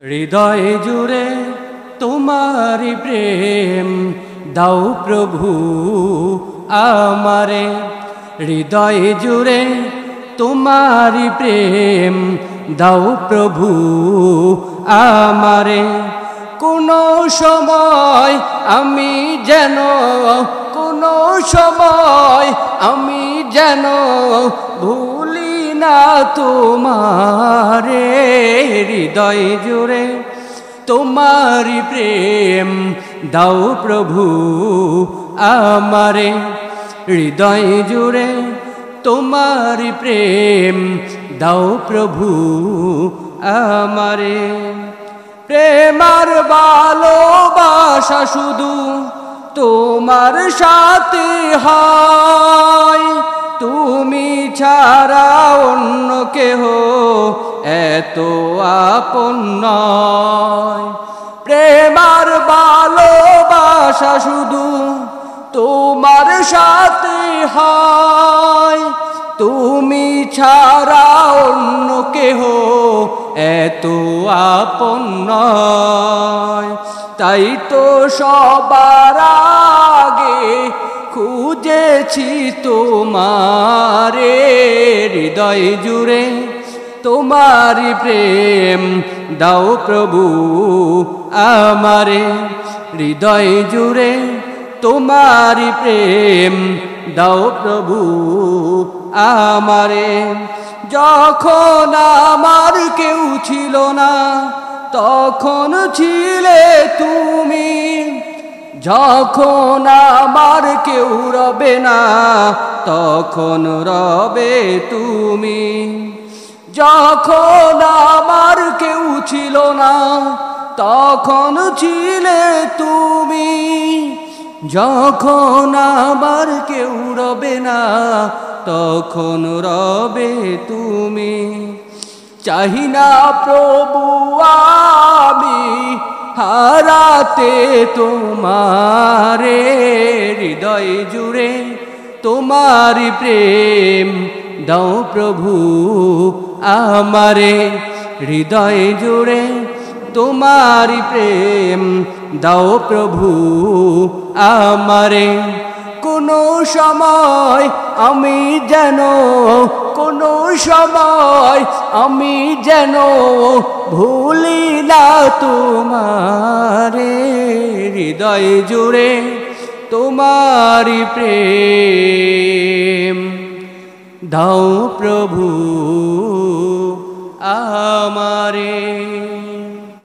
হৃদয় জুড়ে তোমারি প্রেম দাও প্রভু আমারে। হৃদয় জুড়ে তোমারি প্রেম দাও প্রভু আমারে। কোনো সময় আমি যেন আমি যেন ভুলি না তোমারে। হৃদয় জুড়ে তোমারি প্রেম দাও প্রভু আমারে। হৃদয় জুড়ে তোমারি প্রেম দাও প্রভু আমারে। প্রেমার ভালোবাসা শুধু তোমার সাথে হয়, তুমি ছাড়া অন্য কেহ এত আপন নয়। প্রেমার ভালোবাসা শুধু তোমার সাথে হয়, তুমি ছাড়া অন্য কেহ এত আপন নয়। তাই তো সবার আগে খুঁজেছি তোমারে। হৃদয় জুড়ে তোমারি প্রেম দাও প্রভু আমারে। হৃদয় জুড়ে তোমারি প্রেম দাও প্রভু আমারে। যখন আমার কেউ ছিল না তখন ছিলে তুমি, যখন আমার কেউ রবে না তখন রবে তুমি। যখন আমার কেউ ছিল না তখন ছিলে তুমি, যখন আমার কেউ রবে না তখন রবে তুমি। চাহি না প্রভু আমি হারাতে তোমারে। হৃদয় জুড়ে তোমারি প্রেম দাও প্রভু আমারে। হৃদয় জুড়ে তোমারি প্রেম দাও প্রভু আমারে। কোনো সময় আমি যেন আমি যেন ভুলি না তোমারে। হৃদয় জুড়ে তোমারি প্রেম দাও প্রভু আমারে।